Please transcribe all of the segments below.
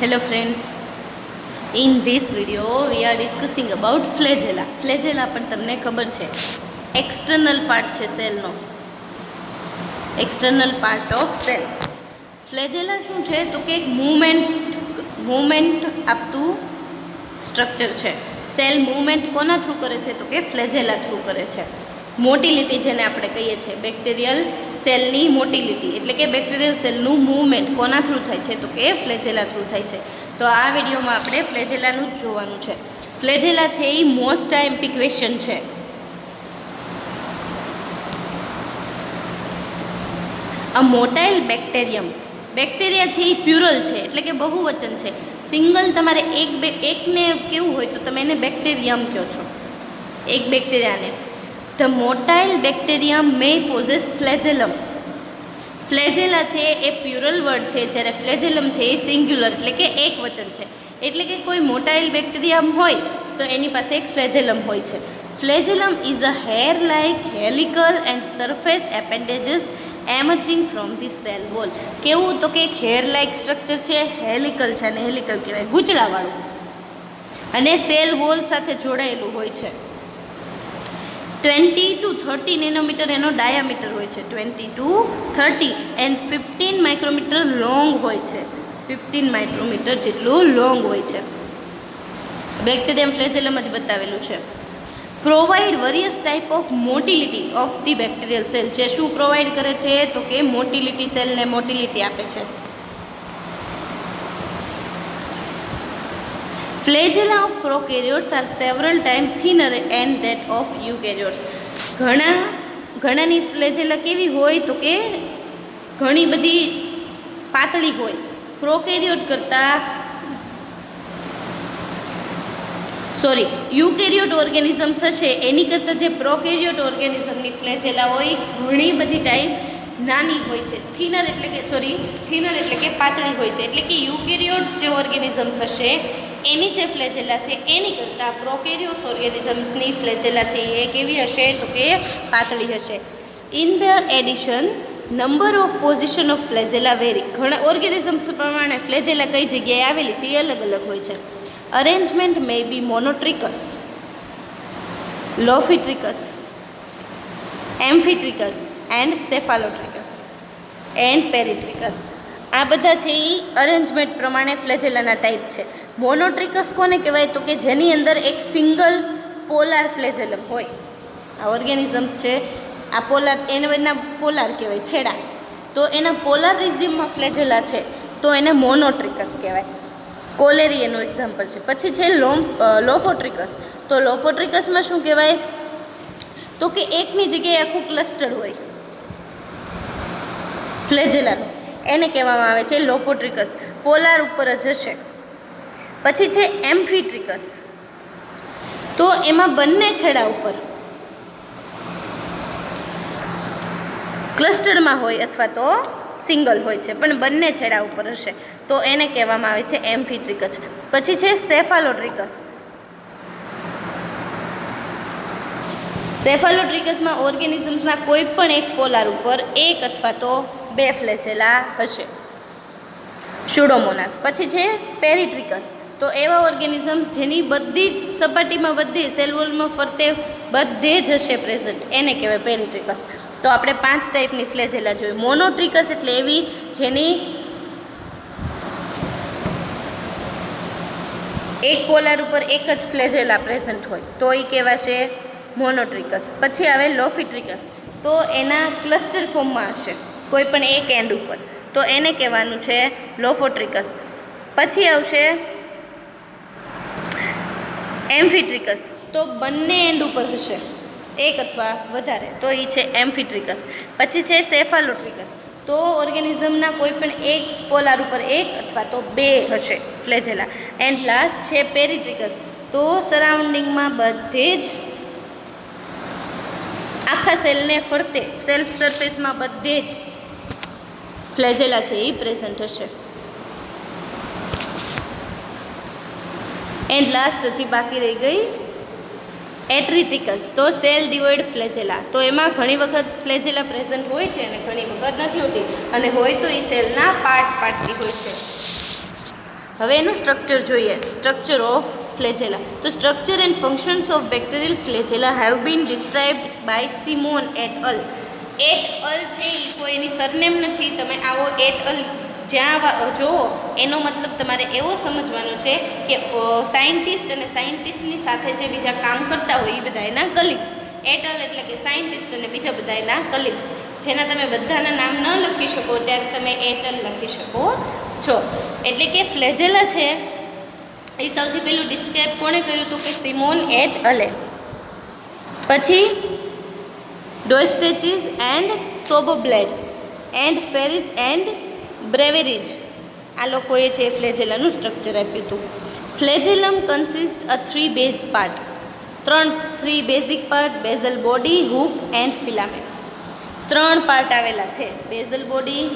Hello friends, in this video we are discussing about flagella. Flagella પણ તમને ખબર છે એક્સટર્નલ પાર્ટ છે સેલનો, એક્સટર્નલ પાર્ટ ઓફ સેલ. ફ્લેજેલા શું છે તો કે એક મૂવમેન્ટ આપતું સ્ટ્રક્ચર છે. સેલ મૂવમેન્ટ કોના થ્રુ કરે છે તો કે ફ્લેજેલા થ્રુ કરે છે. મોટિલિટી જેને આપણે કહીએ છીએ, બેક્ટેરિયલ સેલની મોટિલિટી એટલે કે બેક્ટેરિયલ સેલનું મૂવમેન્ટ કોના થ્રુ થાય છે તો કે ફ્લેજેલા થ્રુ થાય છે. તો આ વિડીયોમાં આપણે ફ્લેજેલાનું જ જોવાનું છે. ફ્લેજેલા છે એ મોસ્ટ ટાઈમ ક્વેશ્ચન છે. આ મોટાઇલ બેક્ટેરિયા છે એ પ્યુરલ છે એટલે કે બહુવચન છે. સિંગલ તમારે એકને કેવું હોય તો તમે એને બેક્ટેરિયમ કહો છો, એક બેક્ટેરિયાને. The મોટાઇલ bacterium May possess ફ્લેજેલમ. ફ્લેજેલા છે એ પ્યુરલ વર્ડ છે, જ્યારે ફ્લેજેલમ છે એ સિંગ્યુલર એટલે કે એક વચન છે. એટલે કે કોઈ મોટાઇલ બેક્ટેરિયમ હોય તો એની પાસે એક ફ્લેજેલમ હોય છે. Flagellum is a hair like helical and surface appendages emerging from the cell wall. કેવું તો કે એક હેર લાઇક સ્ટ્રક્ચર છે, હેલિકલ છે, અને હેલિકલ કહેવાય ગૂંચળાવાળું, અને સેલ વોલ સાથે જોડાયેલું હોય છે. 20 to 30 નેનોમીટર એનો ડાયામીટર હોય છે, 20 to 30 એન્ડ 15 માઇક્રોમીટર લોંગ હોય છે, 15 માઇક્રોમીટર જેટલું લોંગ હોય છે. બેક્ટેરિયમ ફ્લેજેલમ જ બતાવેલું છે. Provide various type of motility of the bacterial cell. જે શું પ્રોવાઈડ કરે છે તો કે મોટિલિટી, સેલને મોટિલિટી આપે છે. Flagella of prokaryotes are several time thinner and that of eukaryotes. ઘણાની ફ્લેજેલા કેવી હોય તો કે ઘણી બધી પાતળી હોય. પ્રોકેરિયોટ કરતાં યુકેરિયોટ ઓર્ગેનિઝમ્સ હશે એની કરતાં જે પ્રોકેરિયોટ ઓર્ગેનિઝમની ફ્લેજેલા હોય ઘણી બધી ટાઈપ નાની હોય છે. થિનર એટલે કે પાતળી હોય છે. એટલે કે યુકેરિયોટ્સ જે ઓર્ગેનિઝમ્સ હશે એની જે ફ્લેજેલા છે એની કરતાં પ્રોકેરિયોટ્સ ઓર્ગેનિઝમ્સની ફ્લેજેલા છે એ કેવી હશે તો કે પાતળી હશે. In the addition number of position of flagella vary. ઘણા ઓર્ગેનિઝમ્સ પ્રમાણે ફ્લેજેલા કઈ જગ્યાએ આવેલી છે એ અલગ અલગ હોય છે. Arrangement may be monotrichous, lophotrichous, amphitrichous and cephalotrichous and peritrichous. આ બધા છે એ અરેન્જમેન્ટ પ્રમાણે ફ્લેજેલાના ટાઈપ છે. મોનોટ્રિકસ કોને કહેવાય તો કે જેની અંદર એક સિંગલ પોલાર ફ્લેજેલમ હોય. આ ઓર્ગેનિઝમ્સ છે આ પોલાર, એના પોલાર કહેવાય છેડા. તો એના પોલારિઝમમાં ફ્લેજેલા છે તો એને મોનોટ્રિકસ કહેવાય. કોલેરી એનું એક્ઝામ્પલ છે. પછી છે લોફોટ્રિકસ. તો લોફોટ્રિકસમાં શું કહેવાય તો કે એકની જગ્યાએ આખું ક્લસ્ટર હોય ફ્લેજેલાનું, એને કહેવામાં આવે છે લોફોટ્રિકસ. પોલાર ઉપર જ હશે. પછી છે એમ્ફિટ્રિકસ. તો એમાં બંને છેડા ઉપર ક્લસ્ટરમાં હોય અથવા તો સિંગલ હોય છે પણ બંને છેડા ઉપર હશે તો એને કહેવામાં આવે છે એમ્ફિટ્રિકસ. પછી છે સેફાલોટ્રિકસ. સેફાલોટ્રિકસમાં ઓર્ગેનિઝમ્સના કોઈ પણ એક પોલાર ઉપર એક અથવા તો બે ફ્લેજેલા હશે, સ્યુડોમોનાસ. પછી છે પેરીટ્રિકસ. તો એવા ઓર્ગેનિઝમ્સ જેની બધી જ સપાટીમાં, બધી સેલ વોલમાં ફરતે બધે જ હશે પ્રેઝન્ટ, એને કહેવાય પેરીટ્રિકસ. તો આપણે 5 ટાઈપની ફ્લેજેલા જોઈ. મોનોટ્રિકસ એટલે એવી જેની એક પોલાર ઉપર એક જ ફ્લેજેલા પ્રેઝન્ટ હોય તો એ કહેવાશે મોનોટ્રિકસ. પછી આવે લોફિટ્રિકસ. તો એના ક્લસ્ટર ફોર્મમાં હશે કોઈ પણ એક એન્ડ ઉપર તો એને કહેવાનું છે લોફોટ્રિકસ. પછી આવશે એમ્ફિટ્રિકસ. તો બંને એન્ડ ઉપર હશે એક અથવા વધારે તો એ છે એમ્ફિટ્રિકસ. પછી છે સેફાલોટ્રિકસ. તો ઓર્ગેનિઝમના કોઈ પણ એક પોલાર ઉપર એક અથવા તો બે હશે ફ્લેજેલા. એન્ડ લાસ્ટ છે પેરીટ્રિકસ. તો સરાઉન્ડિંગમાં બધે જ આખા સેલને ફરતે સેલ્ફ સરફેસમાં બધે જ ફ્લેજેલા છે એ પ્રેઝન્ટ હશે. એન્ડ લાસ્ટ હજી બાકી રહી ગઈ એટ્રિટિકસ. તો સેલ ડિવોઇડ ફ્લેજેલા. તો એમાં ઘણી વખત ફ્લેજેલા પ્રેઝન્ટ હોય છે અને ઘણી વખત નથી હોતી, અને હોય તો એ સેલના પાર્ટથી હોય છે. હવે એનું સ્ટ્રક્ચર જોઈએ. Structure of flagella. તો structure and functions of bacterial flagella have been described by Simon et al. Et al છે એ કોઈ એની સરનેમ નથી. તમે આવો એટ અલ જ્યાં જુઓ એનો મતલબ તમારે એવો સમજવાનો છે કે સાયન્ટિસ્ટ અને સાયન્ટિસ્ટની સાથે જે બીજા કામ કરતા હોય એ બધા એના કલીગ્સ. એટ અલ એટલે કે સાયન્ટિસ્ટ અને બીજા બધા એના કલીગ્સ, જેના તમે બધાના નામ ન લખી શકો ત્યારે તમે એટ અલ લખી શકો છો. એટલે કે ફ્લેજેલા છે એ સૌથી પહેલું ડિસ્ક્રાઇબ કોણે કર્યું હતું કે સિમોન એટ અલે. પછી ડોસ્ટેચિસ એન્ડ સોબોબ્લેડ એન્ડ ફેરિસ એન્ડ બ્રેવેરિજ આ લોકોએ છે ફ્લેજેલાનું સ્ટ્રક્ચર આપ્યું હતું. Flagellum consist a 3 base part. 3 basic part: basal body, hook and filaments. 3 part આવેલા છે: basal body,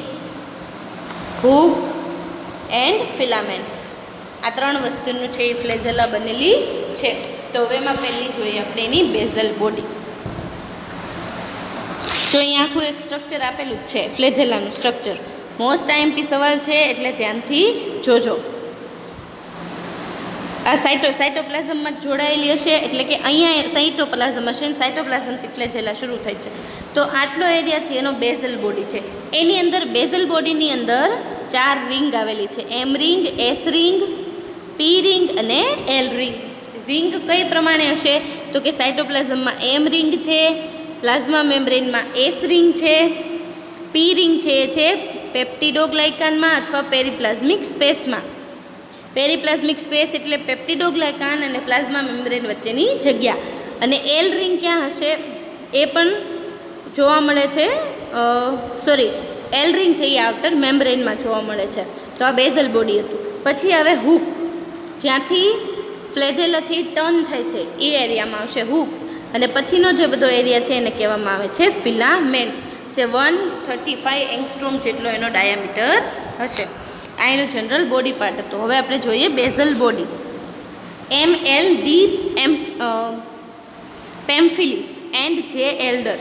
hook and filaments. આ 3 વસ્તુનું છે એ ફ્લેજેલા બનેલી છે. તો હવે એમાં પહેલી જોઈએ આપણે એની બેઝલ બોડી. જો અહીંયા આખું એક સ્ટ્રક્ચર આપેલું જ છે ફ્લેજેલાનું સ્ટ્રક્ચર. મોસ્ટ આઈએમપી સવાલ છે એટલે ધ્યાનથી જોજો. આ સાઇટોપ્લાઝમમાં જોડાયેલી હશે એટલે કે અહીંયા સાઇટોપ્લાઝમ હશે અને સાઇટોપ્લાઝમથી ફ્લેજેલા શરૂ થાય છે. તો આટલો એરિયા છે એનો બેઝલ બોડી છે. એની અંદર બેઝલ બોડીની અંદર 4 રિંગ આવેલી છે: M ring, S ring, P ring અને એલ રિંગ. રિંગ કઈ પ્રમાણે હશે તો કે સાઇટોપ્લાઝમમાં એમ રિંગ છે, પ્લાઝમા મેમ્બ્રેનમાં એસ રિંગ છે, પી રિંગ છે પેપ્ટિડોગ્લાયકાનમાં અથવા પેરીપ્લાઝમિક સ્પેસમાં. પેરીપ્લાઝમિક સ્પેસ એટલે પેપ્ટિડોગ્લાયકાન અને પ્લાઝમા મેમ્બ્રેન વચ્ચેની જગ્યા. અને એલ રિંગ ક્યાં હશે એ પણ જોવા મળે છે. એલ રિંગ છે એ આઉટર મેમ્બ્રેનમાં જોવા મળે છે. તો આ બેઝલ બોડી હતું. પછી આવે હૂક, જ્યાંથી ફ્લેજેલા છે એ ટર્ન થાય છે એ એરિયામાં આવશે હૂક. અને પછીનો જે બધો એરિયા છે એને કહેવામાં આવે છે ફિલામેન્ટ્સ, જે 135 એંગસ્ટ્રોમ જેટલો એનો ડાયામીટર હશે. આ એનો જનરલ બોડી પાર્ટ હતો. હવે આપણે જોઈએ બેઝલ બોડી. MLD પેમ્ફિલિસ એન્ડ જે એલ્ડર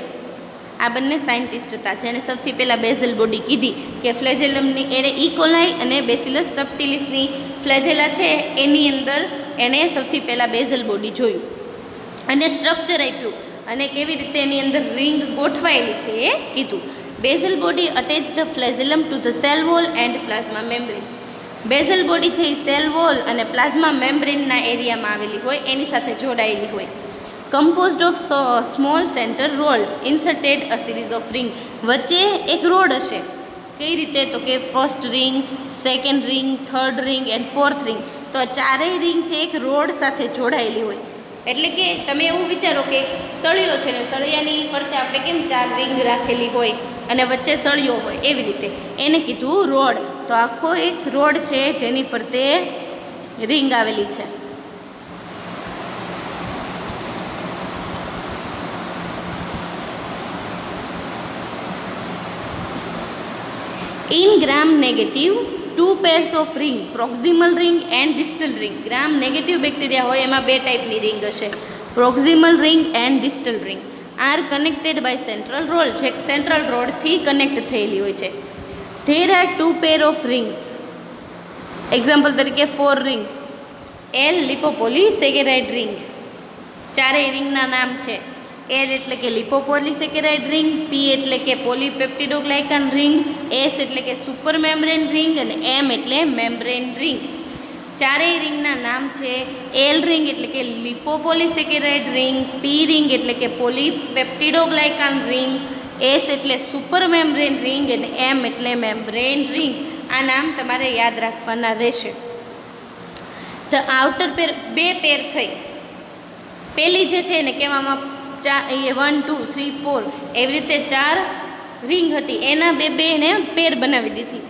આ બંને સાયન્ટિસ્ટ હતા જેને સૌથી પહેલાં બેઝલ બોડી કીધી કે ફ્લેજેલમની એણે ઇકોલાઈ અને બેસિલસ સબટિલિસની ફ્લેજેલા છે એની અંદર એણે સૌથી પહેલાં બેઝલ બોડી જોયું અને સ્ટ્રક્ચર આપ્યું અને કેવી રીતે એની અંદર રિંગ ગોઠવાયેલી છે એ કીધું. Basal body attach the flagellum to the cell wall and plasma membrane. Basal body છે એ સેલ વોલ અને પ્લાઝમા મેમ્બ્રેનના એરિયામાં આવેલી હોય, એની સાથે જોડાયેલી હોય. Composed of small centre rod inserted a series of ring. વચ્ચે એક રોડ હશે. કઈ રીતે તો કે first ring, second ring, third ring and fourth ring. તો આ ચારેય રિંગ છે એક રોડ સાથે જોડાયેલી હોય. એટલે કે તમે એવું વિચારો કે સળિયો છે ને સળિયાની ફરતે આપણે કેમ 4 રિંગ રાખેલી હોય અને વચ્ચે સળિયો હોય એવી રીતે એને કીધું રોડ. તો આખો એક રોડ છે જેની ફરતે રિંગ આવેલી છે. In gram negative 2 pairs of ring, proximal ring and distal ring. gram negative bacteria હોય એમાં 2 ટાઈપની રિંગ હશે, proximal ring and distal ring. are connected by central rod, જે સેન્ટ્રલ રોડથી કનેક્ટ થયેલી હોય છે. There are 2 pair of rings. Example તરીકે 4 rings. L લિપોપોલીસેકેરાઇડ ring. ચારેય રિંગના નામ છે. L એટલે કે લિપોપોલીસેકેરાઇડ રિંગ, P એટલે કે પોલીપેપ્ટિડોગ્લાયકાન રિંગ, S એટલે કે સુપર મેમ્બ્રેન રિંગ અને M એટલે મેમ્બ્રેન રિંગ. ચારેય રિંગના નામ છે. L રિંગ એટલે કે લિપોપોલીસેકેરાઇડ રિંગ, P રિંગ એટલે કે પોલીપેપ્ટિડોગ્લાયકાન રિંગ, S એટલે સુપર મેમ્બ્રેન રિંગ અને M એટલે મેમ્બ્રેન રિંગ. આ નામ તમારે યાદ રાખવાના રહેશે. ધ આઉટર પેર 2 પેર થઈ. પહેલી જે છે એને કહેવામાં 1 2 3 4 એવી રીતે 4 રિંગ હતી, એના બે એને પેર બનાવી દીધી.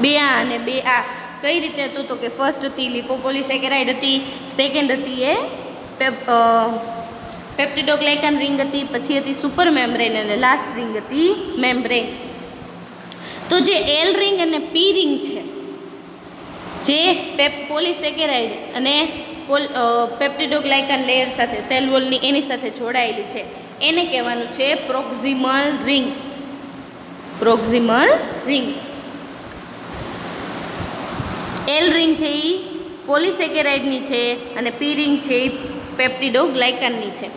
2 આ અને 2 આ. કઈ રીતે હતું તો કે ફર્સ્ટ હતી લિપોપોલીસેકેરાઇડ હતી, સેકન્ડ હતી એ પેપ્ટિડોગ્લાયકાન રિંગ હતી, પછી હતી સુપર મેમ્બ્રેન અને લાસ્ટ રિંગ હતી મેમ્બ્રેન. તો જે એલ રિંગ અને પી રિંગ છે જે પોલીસેકેરાઇડ અને પેપ્ટિડોગ્લાયકાન લેયર સાથે સેલ વોલની એની સાથે જોડાયેલી છે એને કહેવાનું છે પ્રોક્ઝિમલ રિંગ. પ્રોક્ઝિમલ રિંગ. એલ રિંગ છે એ પોલિસેકેરાઇડની છે અને પી રિંગ છે એ પેપ્ટિડોગ્લાયકાનની છે.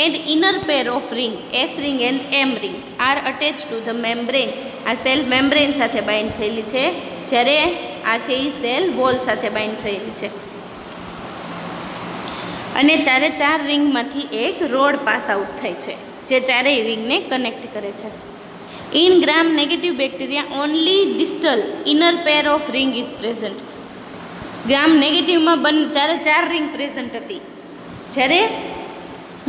And inner pair of ring S ring and M ring are attach to the membrane. આ સેલ મેમ્બ્રેન સાથે બાઇન્ડ થયેલી છે, જ્યારે આ છે એ સેલ વોલ સાથે બાઇન્ડ થયેલી છે. અને ચારે ચાર રિંગમાંથી એક રોડ પાસ આઉટ થાય છે, જે ચારેય રિંગને કનેક્ટ કરે છે. In Gram negative bacteria only distal inner pair of ring is present. Gram નેગેટિવમાં ચારે ચાર રિંગ પ્રેઝન્ટ હતી, જ્યારે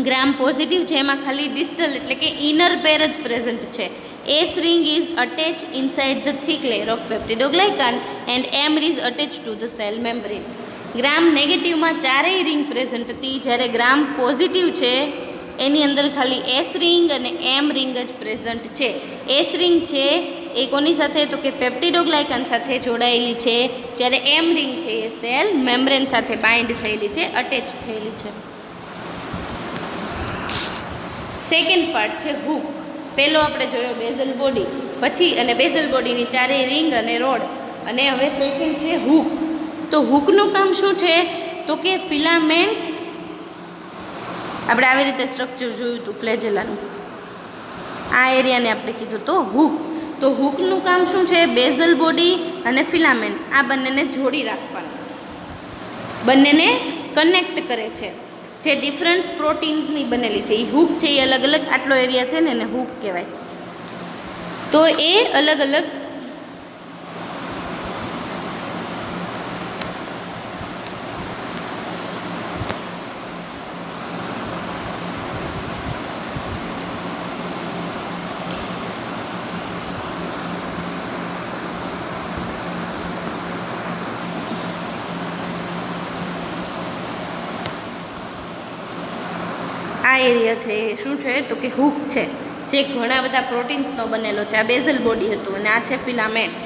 ગ્રામ પોઝિટિવ છે એમાં ખાલી ડિસ્ટલ એટલે કે ઇનર પેર જ પ્રેઝન્ટ છે. S ring is attach inside the thick layer of peptidoglycan and M is attach to the cell membrane. Gram નેગેટિવમાં ચારેય રિંગ પ્રેઝન્ટ હતી, જ્યારે ગ્રામ પોઝિટિવ છે એની અંદર ખાલી એસ રિંગ અને એમ રિંગ જ પ્રેઝન્ટ છે. એસ રિંગ છે એ કોની સાથે તો કે પેપ્ટિડોગ્લાયકાન સાથે જોડાયેલી છે, જ્યારે એમ રિંગ છે એ સેલ મેમ્બ્રેન સાથે બાઇન્ડ થયેલી છે, અટેચ થયેલી છે. સેકન્ડ પાર્ટ છે હૂક. પહેલો આપણે જોયો બેઝલ બોડી, પછી અને બેઝલ બોડીની ચારેય રિંગ અને રોડ, અને હવે સેકન્ડ છે હૂક. તો હૂકનું કામ શું છે તો કે ફિલામેન્ટ્સ, આપણે આવી રીતે સ્ટ્રક્ચર જોયું હતું ફ્લેજેલાનું, આ એરિયાને આપણે કીધું તો હૂક. તો હૂકનું કામ શું છે? બેઝલ બોડી અને ફિલામેન્ટ્સ આ બંનેને જોડી રાખવાનું, બંનેને કનેક્ટ કરે છે. જે ડિફરન્ટ પ્રોટીન્સની બનેલી છે એ હૂક છે, એ અલગ અલગ આટલો એરિયા છે ને એને હૂક કહેવાય. તો એ અલગ અલગ આ એરિયા છે એ શું છે તો કે હૂક છે, જે ઘણા બધા પ્રોટીન્સનો બનેલો છે. આ બેઝલ બોડી હતું અને આ છે filaments.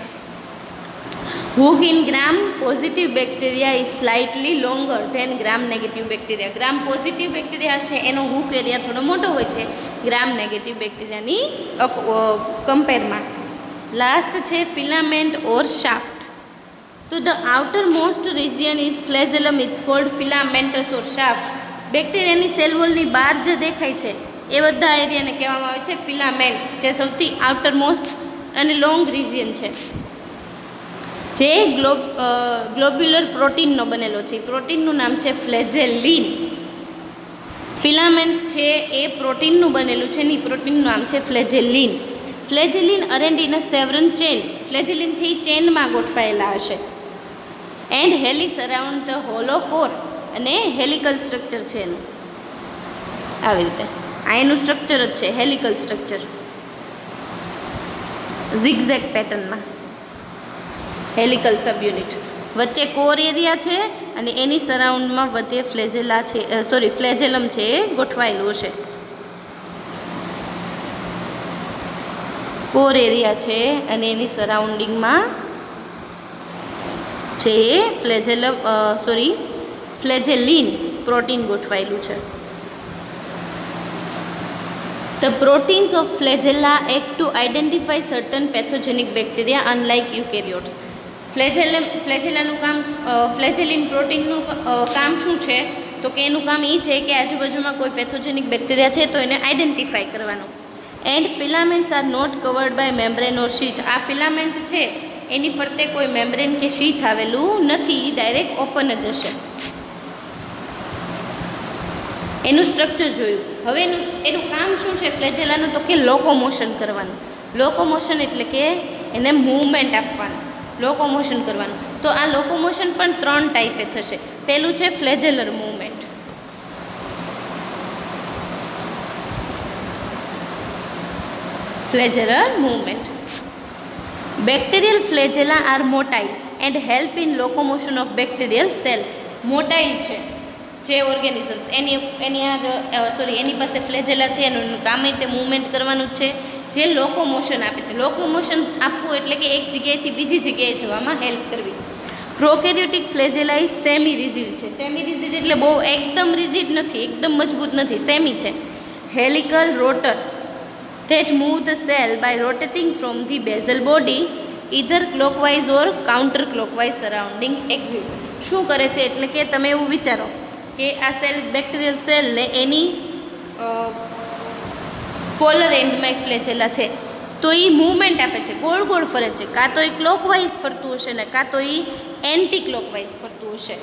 Hook in Gram positive bacteria is slightly longer than Gram negative bacteria. Gram positive bacteria છે એનો હૂક એરિયા થોડો મોટો હોય છે ગ્રામ નેગેટિવ બેક્ટેરિયાની કમ્પેરમાં. લાસ્ટ છે ફિલામેન્ટ ઓર શાફ્ટ. તો the outer most region is flagellum is called filaments or shaft. બેક્ટેરિયાની સેલ વોલની બહાર જે દેખાય છે એ બધા એરિયાને કહેવામાં આવે છે ફિલામેન્ટ્સ, જે સૌથી આઉટર મોસ્ટ અને લોંગ રિજિયન છે, જે ગ્લોબ્યુલર પ્રોટીનનો બનેલો છે. પ્રોટીનનું નામ છે ફ્લેજેલિન. ફિલામેન્ટ્સ છે એ પ્રોટીનનું બનેલું છે ને એ પ્રોટીનનું નામ છે ફ્લેજેલિન. ફ્લેજેલિન અરેન્ડ ઇન અ સેવરન ચેન. ફ્લેજેલિન છે એ ચેનમાં ગોઠવાયેલા હશે. And helix around the hollow core, અને હેલિકલ સ્ટ્રક્ચર છે એનું, આવી રીતે આ એનું સ્ટ્રક્ચર જ છે, હેલિકલ સ્ટ્રક્ચર, ઝિગઝેગ પેટર્નમાં હેલિકલ સબયુનિટ. વચ્ચે કોર એરિયા છે અને એની સરાઉન્ડમાં વચ્ચે ફ્લેજેલા છે, ફ્લેજેલમ છે એ ગોઠવાયેલું છે. કોર એરિયા છે અને એની સરાઉન્ડિંગમાં છે એ ફ્લેજેલિન પ્રોટીન ગોઠવાયેલું છે. The proteins of flagella act to identify certain pathogenic bacteria unlike eukaryotes. ફ્લેજેલાનું કામ, ફ્લેજેલિન પ્રોટીનનું કામ શું છે તો કે એનું કામ એ છે કે આજુબાજુમાં કોઈ પેથોજેનિક બેક્ટેરિયા છે તો એને આઈડેન્ટિફાઈ કરવાનું. And filaments are not covered by membrane or sheath. આ ફિલામેન્ટ છે એની ફરતે કોઈ મેમ્બ્રેન કે શીથ આવેલું નથી, ડાયરેક્ટ ઓપન જ હશે. એનું સ્ટ્રક્ચર જોયું. હવે એનું કામ શું છે ફ્લેજેલાનું તો કે લોકોમોશન કરવાનું. લોકોમોશન એટલે કે એને મૂવમેન્ટ આપવાનું, લોકોમોશન કરવાનું. તો આ લોકોમોશન પણ 3 ટાઈપે થશે. પહેલું છે flagellar movement. Flagellar movement. Bacterial flagella are motile and help in locomotion of bacterial cell. Motile છે જે ઓર્ગેનિઝમ્સ, એની પાસે ફ્લેજેલા છે, એનું કામ તે મૂવમેન્ટ કરવાનું જ છે, જે લોકોમોશન આપે છે. લોકોમોશન આપવું એટલે કે એક જગ્યાએથી બીજી જગ્યાએ જવામાં હેલ્પ કરવી. પ્રોકેરિયોટિક ફ્લેજેલા ઇઝ સેમી રિજિડ છે. સેમી રિજિડ એટલે બહુ એકદમ રિજિડ નથી, એકદમ મજબૂત નથી, સેમી છે. Helical rotor that move the cell by rotating from the basal body either clockwise or counter clockwise surrounding axis. શું કરે છે એટલે કે તમે એવું વિચારો કે આ સેલ બેક્ટેરિયલ સેલને એની પોલર એન્ડમાં એક ફ્લેજેલા છે, તો એ મૂવમેન્ટ આપે છે, ગોળ ગોળ ફરે છે, કાં તો એ ક્લોકવાઇઝ ફરતું હશે ને કાં તો એ એન્ટી ક્લોકવાઇઝ ફરતું હશે.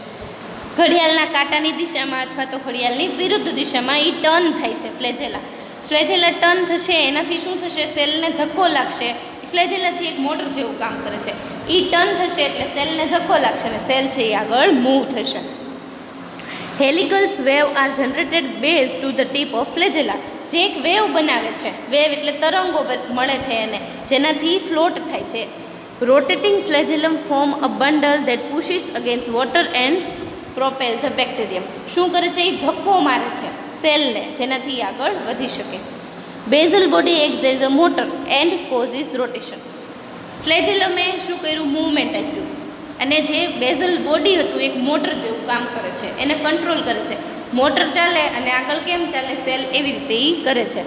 ઘડિયાળના કાંટાની દિશામાં અથવા તો ઘડિયાળની વિરુદ્ધ દિશામાં એ ટર્ન થાય છે ફ્લેજેલા. ફ્લેજેલા ટર્ન થશે એનાથી શું થશે, સેલને ધક્કો લાગશે. ફ્લેજેલા છે એક મોટર જેવું કામ કરે છે. એ ટર્ન થશે એટલે સેલને ધક્કો લાગશે અને સેલ છે એ આગળ મૂવ થશે. Helicals wave are generated base to the tip of flagella. જે એક વેવ બનાવે છે, વેવ એટલે તરંગો મળે છે એને, જેનાથી ફ્લોટ થાય છે. Rotating flagellum form a bundle that pushes against water and propel the bacterium. શું કરે છે, એ ધક્કો મારે છે સેલને, જેનાથી આગળ વધી શકે. Basal body acts as a motor and causes rotation. ફ્લેજેલમે શું કર્યું, મૂવમેન્ટ આપ્યું, અને જે બેઝલ બોડી હતું એક મોટર જેવું કામ કરે છે, એને કંટ્રોલ કરે છે. મોટર ચાલે અને આગળ કેમ ચાલે સેલ, એવી રીતે એ કરે છે.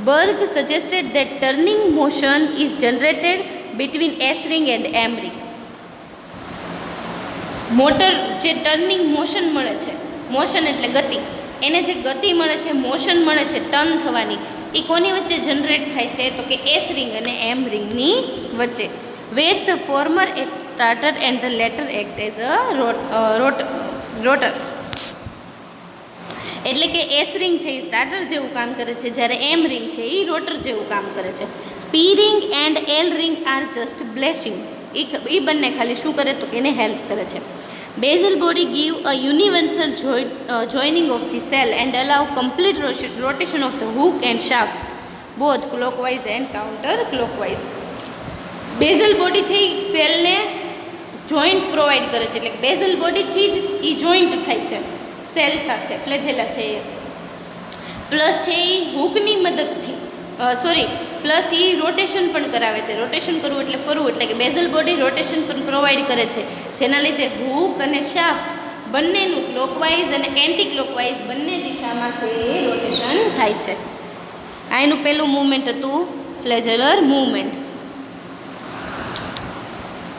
Berg suggested that turning motion is generated between S ring and M ring. Motor જે ટર્નિંગ મોશન મળે છે, મોશન એટલે ગતિ, એને જે ગતિ મળે છે, મોશન મળે છે ટર્ન થવાની, એ કોની વચ્ચે જનરેટ થાય છે, તો કે એસ રિંગ અને એમ રિંગની વચ્ચે. Where the former act starter and the latter act as a rotor. એટલે કે એસ રિંગ છે એ સ્ટાર્ટર જેવું કામ કરે છે, જ્યારે એમ રિંગ છે એ રોટર જેવું કામ કરે છે. P ring and L ring are just blessing. એ બંને ખાલી શું કરે તો કે એને હેલ્પ કરે છે. Basal body give a universal joining of the cell and allow complete rotation of the hook and shaft both clockwise and counter clockwise. Basal body છે એ સેલને જોઈન્ટ પ્રોવાઈડ કરે છે, એટલે બેઝલ બોડીથી જ એ જોઈન્ટ થાય છે સેલ સાથે, ફ્લેજેલા છે એ. પ્લસ છે એ હૂકની મદદથી પ્લસ એ રોટેશન પણ કરાવે છે. રોટેશન કરવું એટલે ફરવું, એટલે કે બેઝલ બોડી રોટેશન પણ પ્રોવાઈડ કરે છે, જેના લીધે હૂક અને શાફ્ટ બંનેનું ક્લોકવાઇઝ અને એન્ટી ક્લોકવાઇઝ બંને દિશામાં છે એ રોટેશન થાય છે. આ એનું પહેલું મૂવમેન્ટ હતું ફ્લેજેલર મૂવમેન્ટ.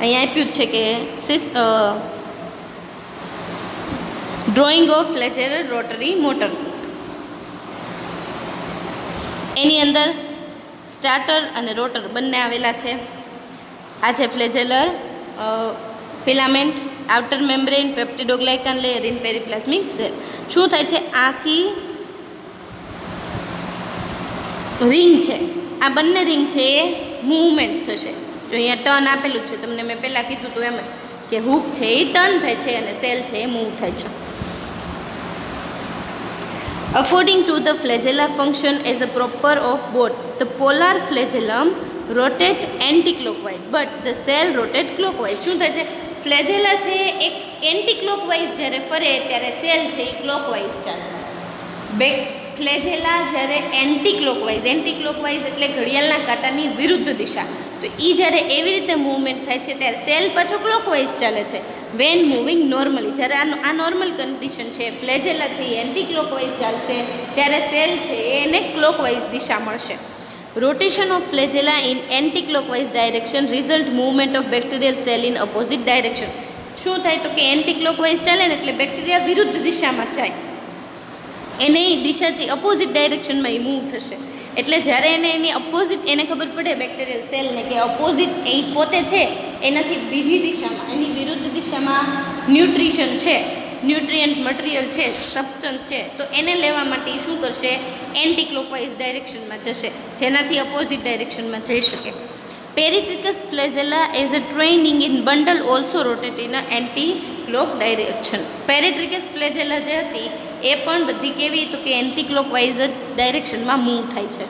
અહીંયા આપ્યું જ છે કે drawing of flagellar rotary motor. એની અંદર સ્ટાર્ટર અને રોટર બંને આવેલા છે. આ છે flagellar filament, outer membrane, peptidoglycan layer in periplasmic cell. શું થાય છે, આખી રિંગ છે, આ બંને રિંગ છે એ મૂવમેન્ટ થશે. જો અહીંયા ટર્ન આપેલું છે, તમને મેં પહેલાં કીધું હતું એમ જ કે હૂક છે એ ટર્ન થાય છે અને સેલ છે એ મૂવ થાય છે. According to the flagella function as a proper of both, the polar flagellum rotate anti-clockwise, but the cell rotate clockwise. શું થાય છે, ફ્લેજેલા છે એક એન્ટી ક્લોકવાઇઝ જ્યારે ફરે ત્યારે સેલ છે એ ક્લોકવાઇઝ ચાલે. ફ્લેજેલા જ્યારે એન્ટી ક્લોકવાઇઝ એટલે ઘડિયાળના કાંટાની વિરુદ્ધ દિશા, તો એ જ્યારે એવી રીતે મૂવમેન્ટ થાય છે ત્યારે સેલ પાછો ક્લોકવાઇઝ ચાલે છે. વેન મૂવિંગ નોર્મલી, જ્યારે આ નોર્મલ કન્ડિશન છે, ફ્લેજેલા છે એ એન્ટી ક્લોકવાઇઝ ચાલશે, ત્યારે સેલ છે એને ક્લોકવાઇઝ દિશા મળશે. Rotation of flagella in anti clockwise direction result movement of bacterial cell in opposite direction. શું થાય તો કે એન્ટી ક્લોકવાઇઝ ચાલે ને એટલે બેક્ટેરિયા વિરુદ્ધ દિશામાં જાય, એને દિશા છે અપોઝિટ ડાયરેક્શનમાં એ મૂવ થશે. એટલે જ્યારે એની અપોઝિટ એને ખબર પડે બેક્ટેરિયલ સેલને કે અપોઝિટ એ પોતે છે એનાથી બીજી દિશામાં, એની વિરુદ્ધ દિશામાં ન્યુટ્રિશન છે, ન્યુટ્રિયન્ટ મટીરિયલ છે, સબસ્ટન્સ છે, તો એને લેવા માટે શું કરશે, એન્ટી ક્લોકવાઇઝ ડાયરેક્શનમાં જશે, જેનાથી અપોઝિટ ડાયરેક્શનમાં જઈ શકે. Peritrichous flagella as a training in bundle also rotate in anti clock direction. Peritrichous flagella જે હતી એ પણ બધી કેવી તો કે એન્ટી ક્લોકવાઇઝ જ ડાયરેક્શનમાં મૂવ થાય છે.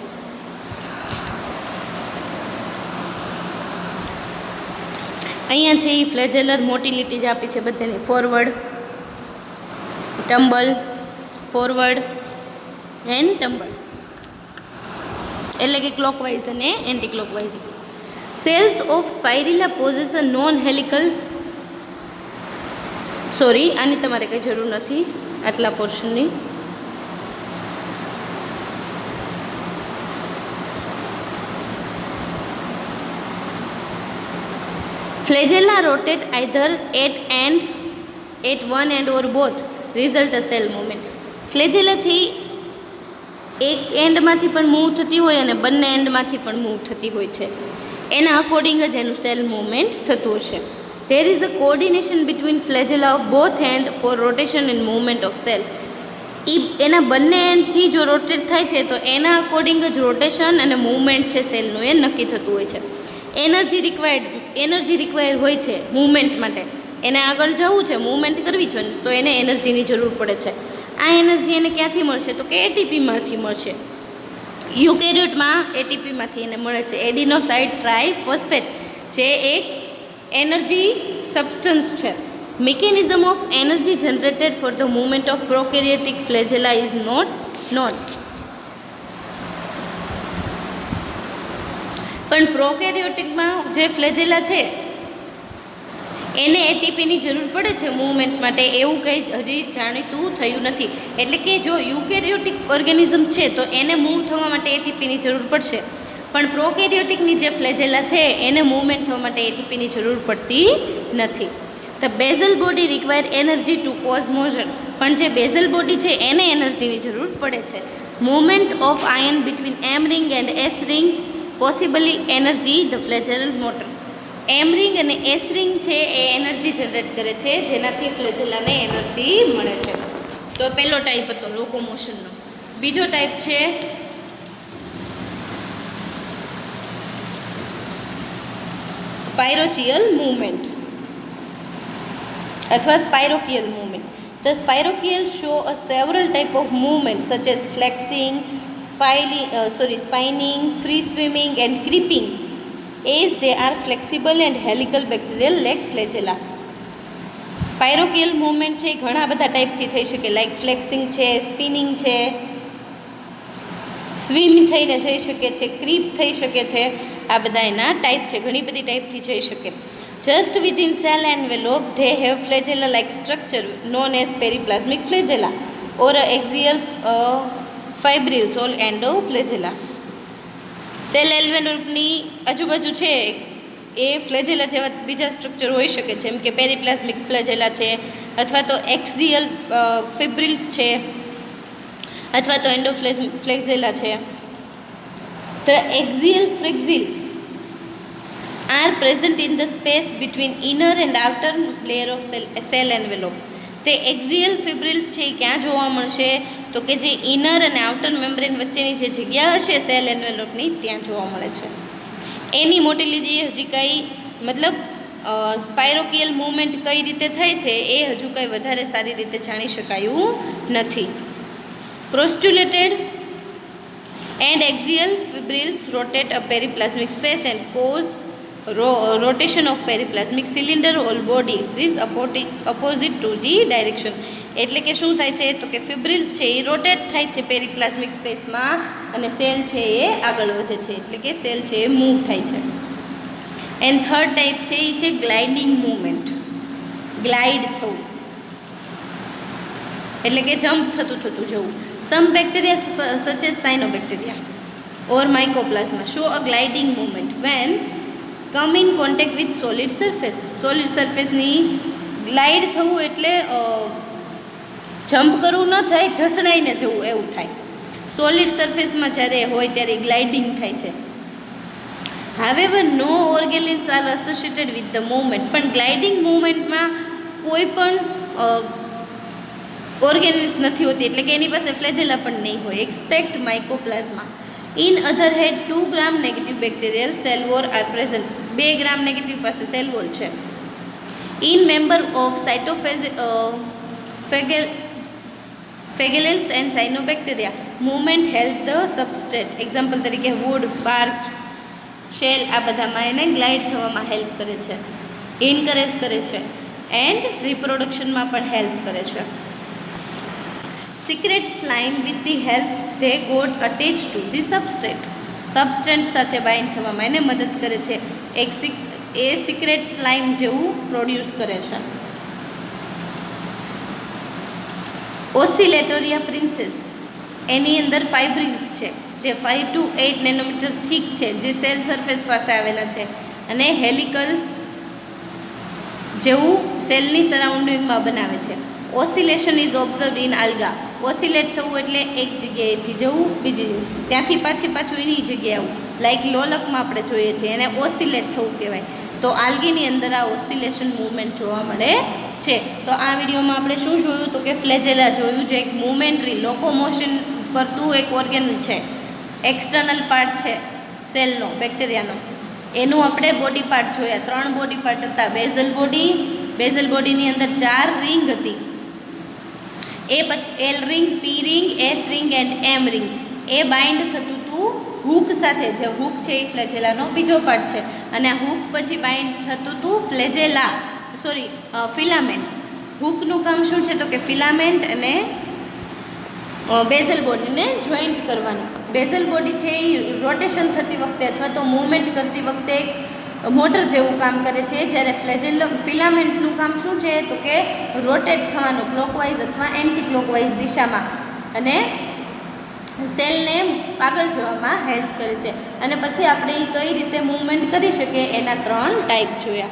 અહીંયા છે એ ફ્લેજેલર મોટિલિટી જ આપી છે બધાની, forward, tumble, forward and tumble, એટલે કે ક્લોકવાઇઝ અને anti clockwise. Cells of spirilla possess a non helical, આની તમારે કંઈ જરૂર નથી આટલા પોર્શનની. Flagella rotate either at one end or both, result a cell movement. Flagella છે એક એન્ડમાંથી પણ મૂવ થતી હોય અને બંને એન્ડમાંથી પણ મૂવ થતી હોય છે. એના અકોર્ડિંગ જ એનું સેલ મૂવમેન્ટ થતું હશે. There is a coordination between flagella of both end for rotation and movement of cell. એના બંને એન્ડથી જો રોટેટ થાય છે તો એના અકોર્ડિંગ જ રોટેશન અને મૂવમેન્ટ છે સેલનું એ નક્કી થતું હોય છે. એનર્જી રિક્વાયર હોય છે મૂવમેન્ટ માટે. એને આગળ જવું છે, મૂવમેન્ટ કરવી છે તો એને એનર્જીની જરૂર પડે છે. આ એનર્જી એને ક્યાંથી મળશે તો કે એટીપીમાંથી મળશે. યુકેરિયોટમાં એટીપીમાંથી એને મળે છે. એડિનોસાઇન ટ્રાઇફોસ્ફેટ જે એક એનર્જી સબસ્ટન્સ છે. Mechanism of energy generated for the movement of prokaryotic flagella is not known. પણ પ્રોકેરિયોટિકમાં જે ફ્લેજેલા છે એને એટીપીની જરૂર પડે છે મૂવમેન્ટ માટે, એવું કંઈ હજી જાણીતું થયું નથી. એટલે કે જો યુકેરિયોટિક ઓર્ગેનિઝમ છે તો એને મૂવ થવા માટે એટીપીની જરૂર પડશે, પણ પ્રોકેરિયોટિકની જે ફ્લેજેલા છે એને મૂવમેન્ટ થવા માટે એટીપીની જરૂર પડતી નથી. The basal body require energy to cause motion. પણ જે બેઝલ બોડી છે એને એનર્જીની જરૂર પડે છે. Movement of ion between M ring and S ring possibly energy the flagellar motor. M ring અને એસ રિંગ છે એ એનર્જી જનરેટ કરે છે જેનાથી ફ્લેજેલાને એનર્જી મળે છે. તો પહેલો ટાઈપ હતો લોકોમોશનનો. બીજો ટાઈપ છે સ્પાયરોચિયલ મૂવમેન્ટ અથવા સ્પાયરોકિયલ movement. The spirocheal show a several type of movement such as flexing, spining, free swimming and creeping as they are flexible and helical bacterial like flagella. Spirochaetal movement છે ઘણા બધા ટાઈપથી થઈ શકે, like ફ્લેક્સિંગ છે, spinning છે, swim થઈને જઈ શકે છે, ક્રીપ થઈ શકે છે. આ બધા એના ટાઈપ છે, ઘણી બધી ટાઈપથી જઈ શકે. Just within cell envelope, they have flagella-like structure known as periplasmic flagella or axial fibrils or endoflagella. Cell એન્વેલોપની આજુબાજુ છે એ ફ્લેજેલા જેવા બીજા સ્ટ્રક્ચર હોઈ શકે, જેમ કે પેરીપ્લાઝમિક ફ્લેજેલા છે, અથવા તો એક્ઝિયલ ફિબ્રિલ્સ છે, અથવા તો એન્ડોફ્લેજેલા છે. The axial fibrils are present in the space between inner and outer layer of cell envelope. તે એક્ઝિયલ ફિબ્રિલ્સ છે એ ક્યાં જોવા મળશે તો કે જે ઇનર અને આઉટર મેમ્બ્રેન વચ્ચેની જે જગ્યા હશે સેલ એન્વેલોપની ત્યાં જોવા મળે છે. એની મોટેલિટી હજી કંઈ મતલબ સ્પાયરોકિયલ મૂવમેન્ટ કઈ રીતે થાય છે એ હજુ કંઈ વધારે સારી રીતે જાણી શકાયું નથી. પ્રોસ્ટ્યુલેટેડ and axial fibrils rotate a periplasmic space and cause rotation of periplasmic cylinder or body is opposite to the direction. એટલે કે શું થાય છે તો કે ફિબ્રિલ્સ છે એ રોટેટ થાય છે પેરીપ્લાઝમિક સ્પેસમાં અને સેલ છે એ આગળ વધે છે, એટલે કે સેલ છે એ મૂવ થાય છે. એન્ડ થર્ડ ટાઈપ છે એ છે ગ્લાઇડિંગ મૂવમેન્ટ. ગ્લાઇડ થવું એટલે કે જમ્પ થતું જવું. Some bacteria such as cyanobacteria or mycoplasma show a gliding movement when come in contact with solid surface. Solid સરફેસની ગ્લાઇડ થવું એટલે જમ્પ કરવું ન થાય, ઢસડાઈને જવું એવું થાય. સોલિડ સરફેસમાં જ્યારે હોય ત્યારે ગ્લાઇડિંગ થાય છે. However, no organelles are associated with the movement. પણ ગ્લાઇડિંગ મૂવમેન્ટમાં કોઈ પણ ઓર્ગેનિલ્સ નથી હોતી, એટલે કે એની પાસે ફ્લેજેલા પણ નહીં હોય, expect mycoplasma. In other head 2 gram negative bacterial cell wall are present. 2 gram negative પાસે સેલ વોલ છે. In member of phagales and cyanobacteria movement help the substrate. Example તરીકે વુડ, બાર્ક, શેલ, આ બધામાં એને ગ્લાઇડ થવામાં help કરે છે, anchorage કરે છે, એન્ડ રિપ્રોડક્શનમાં પણ હેલ્પ કરે છે. Secret slime with the help they got attached to the substrate. Substrate સાથે બાઇન્ડ થવામાં એને મદદ કરે છે. એ સિક્રેટ સ્લાઇમ જેવું પ્રોડ્યુસ કરે છે. ઓસિલેટોરિયા પ્રિન્સેસ એની અંદર ફાઇબ્રિલ્સ છે જે 5 to 8 નેનોમીટર થીક છે, જે સેલ સરફેસ પાસે આવેલા છે, અને હેલિકલ જેવું સેલની સરાઉન્ડિંગમાં બનાવે છે. Oscillation is observed in alga. Oscillate થવું એટલે એક જગ્યાએથી જવું બીજી, ત્યાંથી પાછું એની જગ્યાએ આવું. લાઈક લોલકમાં આપણે જોઈએ છીએ, એને ઓસિલેટ થવું કહેવાય. તો આલ્ગીની અંદર આ ઓસિલેશન મૂવમેન્ટ જોવા મળે છે. તો આ વિડીયોમાં આપણે શું જોયું? તો કે ફ્લેજેલા જોયું, જે એક મૂવમેન્ટરી લોકોમોશન કરતું એક ઓર્ગેનલ છે, એક્સટર્નલ પાર્ટ છે સેલનો, બેક્ટેરિયાનો. એનું આપણે બોડી પાર્ટ જોયા. 3 બોડી પાર્ટ હતા. બેઝલ બોડીની અંદર 4 રિંગ હતી. એ પછી L ring, P ring, S ring and M ring. એ બાઇન્ડ થતું હતું હૂક સાથે. જે હૂક છે એ ફ્લેજેલાનો બીજો પાર્ટ છે. અને હૂક પછી બાઇન્ડ થતું હતું ફિલામેન્ટ. હૂકનું કામ શું છે? તો કે ફિલામેન્ટ અને બેઝલ બોડીને જોઈન્ટ કરવાનું. બેઝલ બોડી છે એ રોટેશન થતી વખતે અથવા તો મૂવમેન્ટ કરતી વખતે એક મોટર જેવું કામ કરે છે. જ્યારે ફિલામેન્ટનું કામ શું છે? તો કે રોટેટ થવાનું ક્લોકવાઇઝ અથવા એન્ટી ક્લોકવાઇઝ દિશામાં, અને સેલને આગળ જવામાં હેલ્પ કરે છે. અને પછી આપણે એ કઈ રીતે મૂવમેન્ટ કરી શકીએ એના 3 ટાઈપ જોયા.